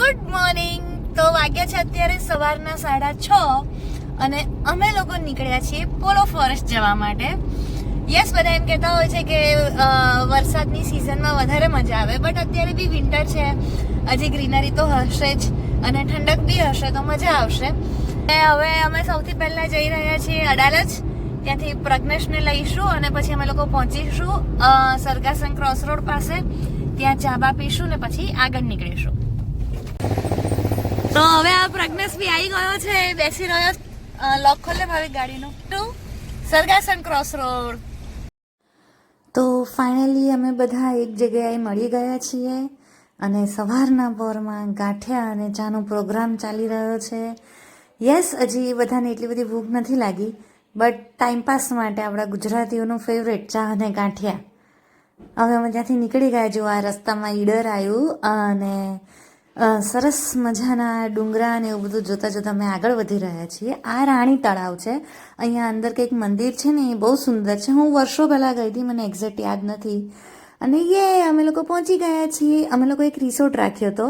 Good morning. તો વાગ્યા છે અત્યારે સવારના 6:30 અને અમે લોકો નીકળ્યા છીએ પોલો ફોરેસ્ટ જવા માટે. યસ, બધા એમ કહેતા હોય છે કે વરસાદની સિઝનમાં વધારે મજા આવે, બટ અત્યારે બી વિન્ટર છે, હજી ગ્રીનરી તો હશે જ અને ઠંડક બી હશે તો મજા આવશે. હવે અમે સૌથી પહેલા જઈ રહ્યા છીએ અડાલજ. ત્યાંથી પ્રજ્ઞેશને લઈશું અને પછી અમે લોકો પહોંચીશું સરગાસન ક્રોસ રોડ પાસે. ત્યાં ચાબા પીશું ને પછી આગળ નીકળીશું. તો હવે આ પ્રજ્ઞેશ બી આવી ગયો છે, બેસી રહ્યો. લોક ખોલે ભાવિક ગાડીનો. સરગાસન ક્રોસ રોડ. તો ફાઇનલી અમે બધા એક જગ્યાએ મળી ગયા છીએ અને સવારના પોરમાં ગાંઠિયા અને ચાનો પ્રોગ્રામ ચાલી રહ્યો છે. યસ, હજી બધાને એટલી બધી ભૂખ નથી લાગી, બટ ટાઈમપાસ માટે આપણા ગુજરાતીઓનું ફેવરેટ ચા અને ગાંઠિયા. હવે અમે ત્યાંથી નીકળી ગયા. જો આ રસ્તામાં ઈડર આવ્યું અને સરસ મજાના ડુંગરા અને એવું બધું જોતા જોતા અમે આગળ વધી રહ્યા છીએ. આ રાણી તળાવ છે. અહીંયા અંદર કંઈક મંદિર છે ને, એ બહુ સુંદર છે. હું વર્ષો પહેલાં ગઈ હતી, મને એક્ઝેક્ટ યાદ નથી. અને અમે લોકો પહોંચી ગયા છીએ. અમે લોકો એક રિસોર્ટ રાખ્યો હતો,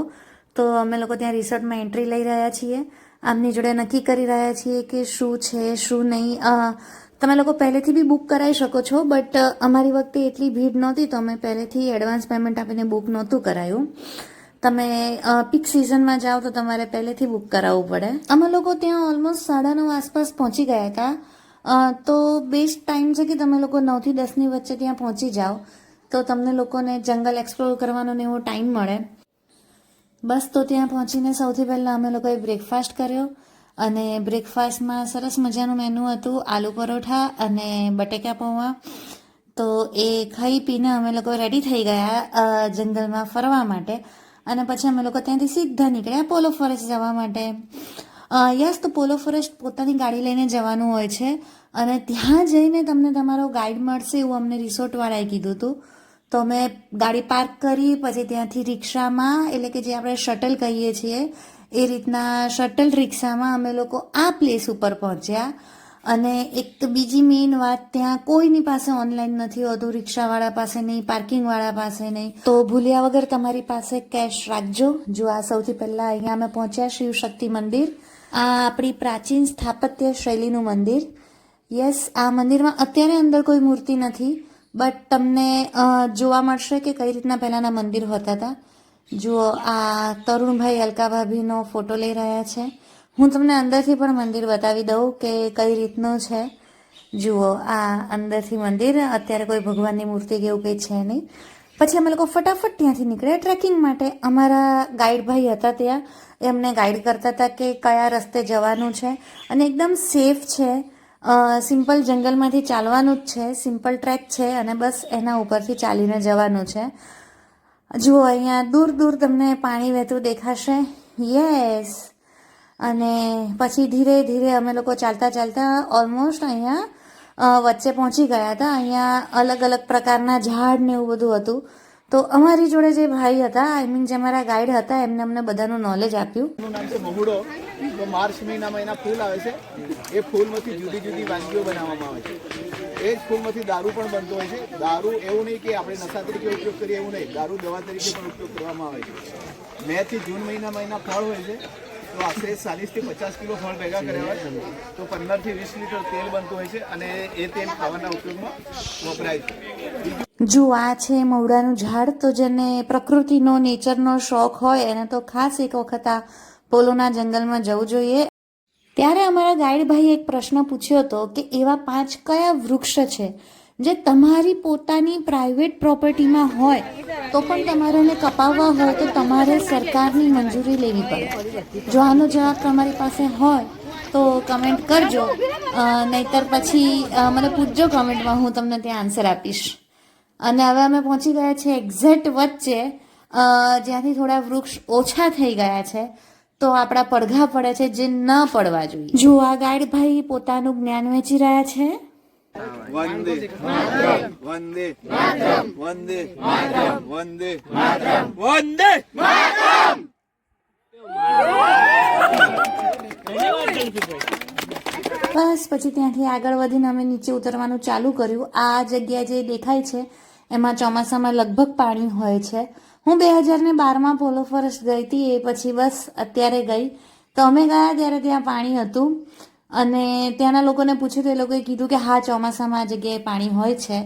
તો અમે લોકો ત્યાં રિસોર્ટમાં એન્ટ્રી લઈ રહ્યા છીએ. આમની જોડે નક્કી કરી રહ્યા છીએ કે શું છે શું નહીં. તમે લોકો પહેલેથી બી બુક કરાવી શકો છો, બટ અમારી વખતે એટલી ભીડ નહોતી તો અમે પહેલેથી એડવાન્સ પેમેન્ટ આપીને બુક નહોતું કરાયું. તમે પીક સિઝનમાં જાઓ તો તમારે પહેલેથી બુક કરાવવું પડે. અમે લોકો ત્યાં ઓલમોસ્ટ 9:30 આસપાસ પહોંચી ગયા હતા. તો બેસ્ટ ટાઈમ છે કે તમે લોકો 9 થી 10ની વચ્ચે ત્યાં પહોંચી જાઓ, તો તમને લોકોને જંગલ એક્સપ્લોર કરવાનો ને એવો ટાઈમ મળે. બસ, તો ત્યાં પહોંચીને સૌથી પહેલાં અમે લોકોએ બ્રેકફાસ્ટ કર્યો અને બ્રેકફાસ્ટમાં સરસ મજાનું મેનુ હતું, આલુ પરોઠા અને બટેકા પૌવા. તો એ ખાઈ પીને અમે લોકો રેડી થઈ ગયા જંગલમાં ફરવા માટે. અને પછી અમે લોકો ત્યાંથી સીધા નીકળ્યા પોલો ફોરેસ્ટ જવા માટે. યસ, તો પોલો ફોરેસ્ટ પોતાની ગાડી લઈને જવાનું હોય છે અને ત્યાં જઈને તમને તમારો ગાઈડ મળશે એવું અમને રિસોર્ટવાળાએ કીધું હતું. તો અમે ગાડી પાર્ક કરી પછી ત્યાંથી રિક્ષામાં, એટલે કે જે આપણે શટલ કહીએ છીએ એ રીતના શટલ રિક્ષામાં અમે લોકો આ પ્લેસ ઉપર પહોંચ્યા. અને એક બીજી મેઇન વાત, ત્યાં કોઈની પાસે ઓનલાઈન નથી હોતું, રિક્ષાવાળા પાસે નહીં, પાર્કિંગવાળા પાસે નહીં. તો ભૂલ્યા વગર તમારી પાસે કેશ રાખજો. જો આ સૌથી પહેલાં અહીંયા અમે પહોંચ્યા શિવશક્તિ મંદિર. આ આપણી પ્રાચીન સ્થાપત્ય શૈલીનું મંદિર. યસ, આ મંદિરમાં અત્યારે અંદર કોઈ મૂર્તિ નથી, બટ તમને જોવા મળશે કે કઈ રીતના પહેલાંના મંદિર હોતા હતા. જુઓ, આ તરુણભાઈ અલકા ભાભીનો ફોટો લઈ રહ્યા છે. હું તમને અંદરથી પણ મંદિર બતાવી દઉં કે કઈ રીતનું છે. જુઓ, આ અંદરથી મંદિર. અત્યારે કોઈ ભગવાનની મૂર્તિ કે એવું કંઈ છે નહીં. પછી અમે લોકો ફટાફટ ત્યાંથી નીકળ્યા ટ્રેકિંગ માટે. અમારા ગાઈડ ભાઈ હતા ત્યાં, એ અમને ગાઈડ કરતા હતા કે કયા રસ્તે જવાનું છે અને એકદમ સેફ છે. સિમ્પલ જંગલમાંથી ચાલવાનું જ છે, સિમ્પલ ટ્રેક છે અને બસ એના ઉપરથી ચાલીને જવાનું છે. જુઓ, અહીંયા દૂર દૂર તમને પાણી વહેતું દેખાશે. યસ, અને પછી ધીરે ધીરે અમે લોકો ચાલતા ચાલતા ઓલમોસ્ટ અહીંયા વચ્ચે પહોંચી ગયા હતા. અહીંયા અલગ અલગ પ્રકારના ઝાડ ને એવું બધું હતું. તો અમારી જોડે જે ભાઈ હતા, આઈ મીન જે અમારા ગાઈડ હતા, એમને અમને બધાનું નોલેજ આપ્યું. એનું નામ છે મહુડો. તો માર્ચ મહિનામાં એના ફૂલ આવે છે. એ ફૂલમાંથી જુદી જુદી વાનગીઓ બનાવવામાં આવે છે. એ જ ફૂલમાંથી દારૂ પણ બનતો હોય છે. દારૂ એવું નહીં કે આપણે નશા તરીકે ઉપયોગ કરીએ, એવું નહીં. દારૂ દવા તરીકે પણ ઉપયોગ કરવામાં આવે છે. મે થી જૂન મહિનામાં એના ફળ હોય છે. તો આશરે 40 થી 50 કિલો ફળ ભેગા કર્યા હોય તો 15 થી 20 લીટર તેલ બનતું હોય છે અને એ તેલ ખાવાના ઉપયોગમાં વપરાય છે. જો આ છે મવડાનું ઝાડ. તો જેને પ્રકૃતિનો, નેચરનો શોખ હોય એને તો ખાસ એક વખત આ પોલોના જંગલમાં જવું જોઈએ. ત્યારે અમારા ગાઈડ ભાઈએ એક પ્રશ્ન પૂછ્યો હતો કે એવા 5 કયા વૃક્ષ છે જે તમારી પોતાની પ્રાઇવેટ પ્રોપર્ટીમાં હોય તો પણ તમારે એને કપાવવા હોય તો તમારે સરકારની મંજૂરી લેવી પડે. જો આનો જવાબ તમારી પાસે હોય તો કમેન્ટ કરજો, નહીતર પછી મને પૂછજો કમેન્ટમાં, હું તમને ત્યાં આન્સર આપીશ. અને હવે અમે પહોંચી ગયા છે એક્ઝેક્ટ વચ્ચે, જ્યાંથી થોડા વૃક્ષ ઓછા થઈ ગયા છે તો આપણા પડઘા પડે છે, જે ન પડવા જોઈએ. જો આ ગાઈડ ભાઈ પોતાનું જ્ઞાન વેચી રહ્યા છે. વંદે માતરમ, વંદે માતરમ, વંદે માતરમ, વંદે માતરમ, વંદે માતરમ. બસ, પછી ત્યાંથી આગળ વધીને અમે નીચે ઉતરવાનું ચાલુ કર્યું. આ જગ્યા જે દેખાય છે એમાં ચોમાસામાં લગભગ પાણી હોય છે, હું 2012માં પોલો ફોરેસ્ટ ગઈ હતી, એ પછી બસ અત્યારે ગઈ. તો અમે ગયા ત્યારે ત્યાં પાણી હતું અને ત્યાંના લોકોને પૂછ્યું તો એ લોકોએ કીધું કે હા, ચોમાસામાં આ જગ્યાએ પાણી હોય છે.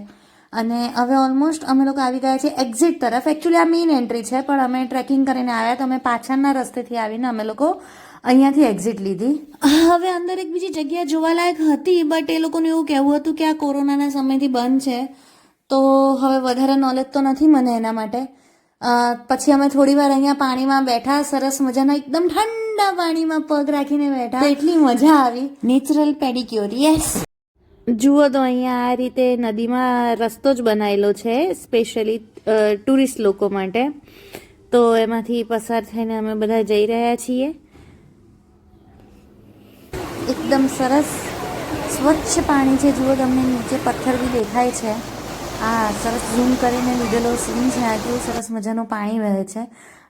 અને હવે ઓલમોસ્ટ અમે લોકો આવી ગયા છીએ એક્ઝિટ તરફ. એકચ્યુઅલી આ મેઇન એન્ટ્રી છે, પણ અમે ટ્રેકિંગ કરીને આવ્યા તો અમે પાછળના રસ્તેથી આવીને અમે લોકો અહીંયાથી એક્ઝિટ લીધી. હવે અંદર એક બીજી જગ્યા જોવાલાયક હતી, બટ એ લોકોનું એવું કહેવું હતું કે આ કોરોનાના સમયથી બંધ છે, તો હવે વધારે નોલેજ તો નથી મને એના માટે. પછી અમે થોડી વાર અહીંયા પાણીમાં બેઠા, સરસ મજાના એકદમ ઠંડા પાણીમાં પગ રાખીને બેઠા, તો એટલી મજા આવી. Natural pedicure, yes. જુઓ તો અહીંયા આ રીતે નદીમાં રસ્તો જ બનાવેલો છે સ્પેશિયલી ટુરિસ્ટ લોકો માટે. તો એમાંથી પસાર થઈને અમે બધા જઈ રહ્યા છીએ. એકદમ સરસ સ્વચ્છ પાણી છે. જુઓ, તમને નીચે પથ્થર બી દેખાય છે. આ સરસ ઝૂમ કરીને લીધેલો સીન છે. આ કેવું સરસ મજાનું પાણી વહે છે.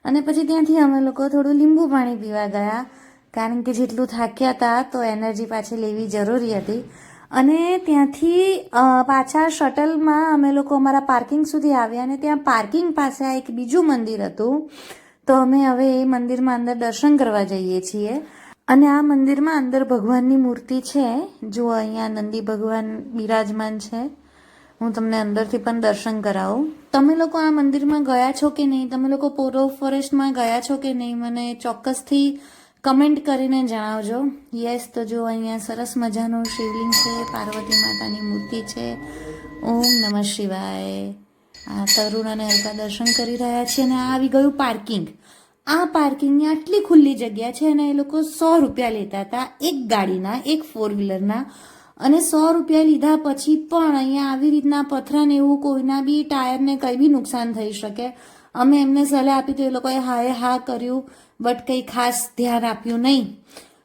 અને પછી ત્યાંથી અમે લોકો થોડું લીંબુ પાણી પીવા ગયા, કારણ કે જેટલું થાક્યા હતા તો એનર્જી પાછી લેવી જરૂરી હતી. અને ત્યાંથી પાછા શટલમાં અમે લોકો અમારા પાર્કિંગ સુધી આવ્યા અને ત્યાં પાર્કિંગ પાસે આ એક બીજું મંદિર હતું. તો અમે હવે એ મંદિરમાં અંદર દર્શન કરવા જઈએ છીએ. અને આ મંદિરમાં અંદર ભગવાનની મૂર્તિ છે. જો અહીંયા નંદી ભગવાન બિરાજમાન છે. હું તમને અંદરથી પણ દર્શન કરાવું. તમે લોકો આ મંદિરમાં ગયા છો કે નહીં, તમે લોકો પોલો ફોરેસ્ટમાં ગયા છો કે નહીં, મને ચોક્કસથી કમેન્ટ કરીને જણાવજો. યસ, તો જો અહીંયા સરસ મજાનું શિવલિંગ છે, પાર્વતી માતાની મૂર્તિ છે. ઓમ નમઃ શિવાય. આ તરુણ અને હલકા દર્શન કરી રહ્યા છે. અને આ આવી ગયું પાર્કિંગ. આ પાર્કિંગની આટલી ખુલ્લી જગ્યા છે અને એ લોકો 100 રૂપિયા લેતા હતા એક ગાડીના, એક 4 વ્હીલરના. અને 100 રૂપિયા લીધા પછી પણ અહીંયા આવી રીતના પથરાને એવું કોઈના બી ટાયરને કંઈ બી નુકસાન થઈ શકે. અમે એમને સલાહ આપી તો એ લોકોએ હાએ હા કર્યું, બટ કંઈ ખાસ ધ્યાન આપ્યું નહીં.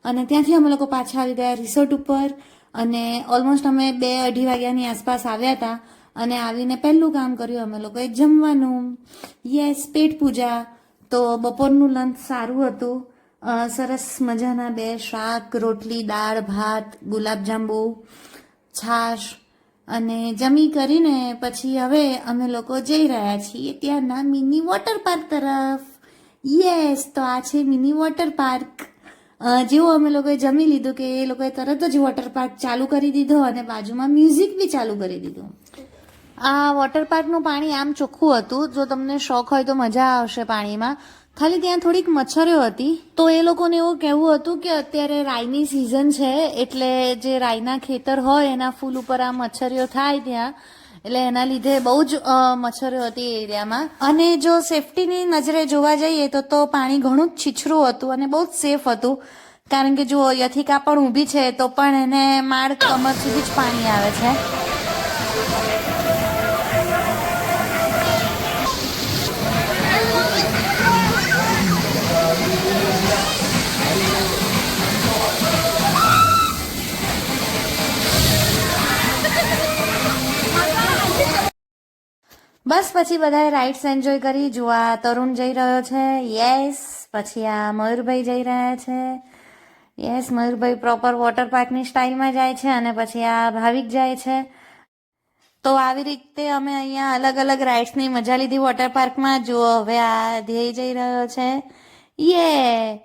અને ત્યાંથી અમે લોકો પાછા આવી ગયા રિસોર્ટ ઉપર. અને ઓલમોસ્ટ અમે 2-2:30 વાગ્યાની આસપાસ આવ્યા હતા. અને આવીને પહેલું કામ કર્યું અમે લોકોએ જમવાનું. યસ, પેટ પૂજા. તો બપોરનું લંચ સારું હતું. સરસ મજાના 2 શાક, રોટલી, દાળ, ભાત, ગુલાબજાંબુ, છાશ. અને જમી કરીને પછી હવે અમે લોકો જઈ રહ્યા છીએ ત્યાંના મિની વોટર પાર્ક તરફ. યસ, તો આ છે મિની વોટર પાર્ક. જેવું અમે લોકોએ જમી લીધું કે એ લોકોએ તરત જ વોટર પાર્ક ચાલુ કરી દીધો અને બાજુમાં મ્યુઝિક બી ચાલુ કરી દીધું. આ વોટર પાર્કનું પાણી આમ ચોખ્ખું હતું. જો તમને શોખ હોય તો મજા આવશે પાણીમાં. ખાલી ત્યાં થોડીક મચ્છરો હતી. તો એ લોકોને એવું કહેવું હતું કે અત્યારે રાઈની સિઝન છે, એટલે જે રાઈના ખેતર હોય એના ફૂલ ઉપર આ મચ્છરીઓ થાય ત્યાં, એટલે એના લીધે બહુ જ મચ્છરો હતી એ એરિયામાં. અને જો સેફટીની નજરે જોવા જઈએ તો પાણી ઘણું જ છીછરું હતું અને બહુ જ સેફ હતું. કારણ કે જો યથિકા પણ ઊભી છે તો પણ એને માળ કમર સુધી જ પાણી આવે છે. બસ પછી બધાએ રાઇડ્સ એન્જોય કરી. જો આ તરુણ જઈ રહ્યો છે, યસ. પછી આ મયુરભાઈ જઈ રહ્યા છે, યસ. મયુરભાઈ પ્રોપર વોટર પાર્કની સ્ટાઇલમાં જાય છે. અને પછી આ ભાવિક જાય છે. તો આવી રીતે અમે અહીંયા અલગ અલગ રાઇડ્સની મજા લીધી વોટર પાર્કમાં. જો હવે આ ધ્યેય જઈ રહ્યો છે, યે.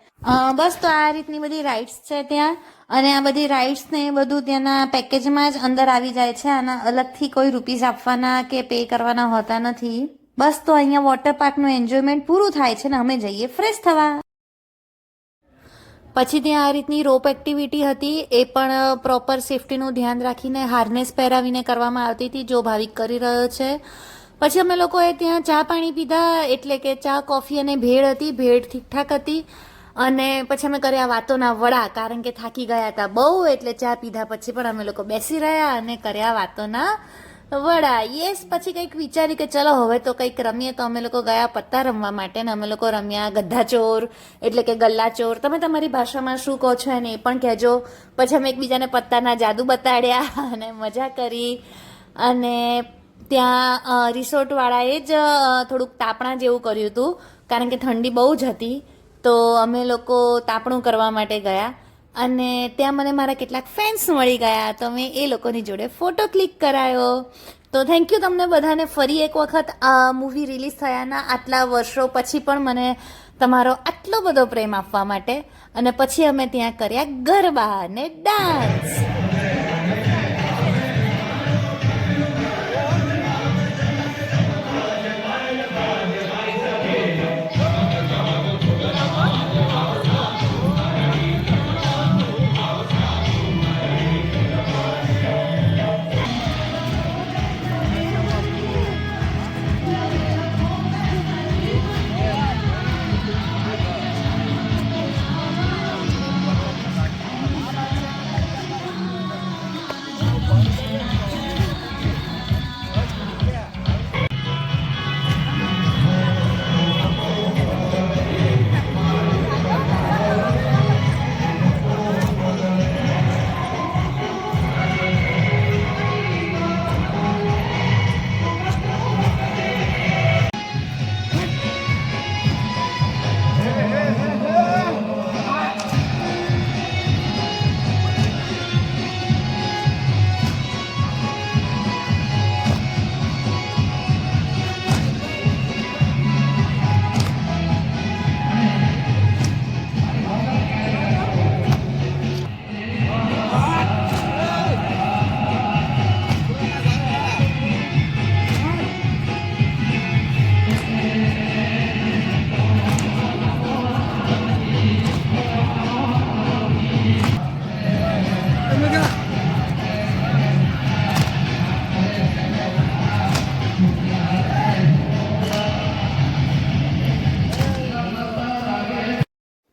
બસ તો આ રીતની બધી રાઇડ્સ છે ત્યાં. અને આ બધી રાઇડ્સ ને એ બધું ત્યાંના પેકેજમાં જ અંદર આવી જાય છે. આના અલગથી કોઈ રૂપીસ આપવાના કે પે કરવાના હોતા નથી. બસ તો અહીંયા વોટર પાર્કનું એન્જોયમેન્ટ પૂરું થાય છે ને અમે જઈએ ફ્રેશ થવા. પછી ત્યાં આ રીતની રોપ એક્ટિવિટી હતી. એ પણ પ્રોપર સેફટીનું ધ્યાન રાખીને હાર્નેસ પહેરાવીને કરવામાં આવતી હતી, જો ભાવિક કરી રહ્યો છે. પછી અમે લોકોએ ત્યાં ચા પાણી પીધા, એટલે કે ચા, કોફી અને ભેળ હતી. ભેળ ઠીકઠાક હતી. અને પછી અમે કર્યા વાતોના વડા, કારણ કે થાકી ગયા હતા બહુ. એટલે ચા પીધા પછી પણ અમે લોકો બેસી રહ્યા અને કર્યા વાતોના વડા. યસ. પછી કંઈક વિચારી કે ચલો હવે તો કંઈક રમીએ. તો અમે લોકો ગયા પત્તા રમવા માટે ને અમે લોકો રમ્યા ગધ્ધાચોર, એટલે કે ગલ્લાચોર. તમે તમારી ભાષામાં શું કહો છો એને એ પણ કહેજો. પછી અમે એકબીજાને પત્તાના જાદુ બતાડ્યા અને મજા કરી. અને ત્યાં રિસોર્ટવાળાએ જ થોડુંક તાપણા જેવું કર્યું હતું, કારણ કે ઠંડી બહુ જ હતી. તો અમે લોકો તાપણું કરવા માટે ગયા. અને ત્યાં મને મારા કેટલાક ફ્રેન્ડ્સ મળી ગયા તો મેં એ લોકોની જોડે ફોટો ક્લિક કરાયો. તો થેન્ક યુ તમને બધાને ફરી એક વખત આ મૂવી રિલીઝ થયાના આટલા વર્ષો પછી પણ મને તમારો આટલો બધો પ્રેમ આપવા માટે. અને પછી અમે ત્યાં કર્યા ગરબા અને ડાન્સ.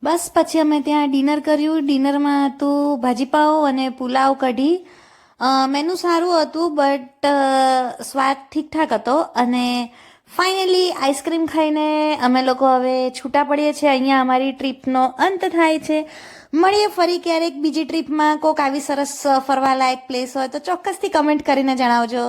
બસ પછી અમે ત્યાં ડિનર કર્યું. ડિનરમાં હતું ભાજીપાવ અને પુલાવ કઢી. મેનુ સારું હતું બટ સ્વાદ ઠીકઠાક હતો. અને ફાઇનલી આઈસ્ક્રીમ ખાઈને અમે લોકો હવે છૂટા પડીએ છીએ. અહીંયા અમારી ટ્રીપનો અંત થાય છે. મળીએ ફરી ક્યારેક બીજી ટ્રીપમાં. કોક આવી સરસ ફરવાલાયક પ્લેસ હોય તો ચોક્કસથી કમેન્ટ કરીને જણાવજો.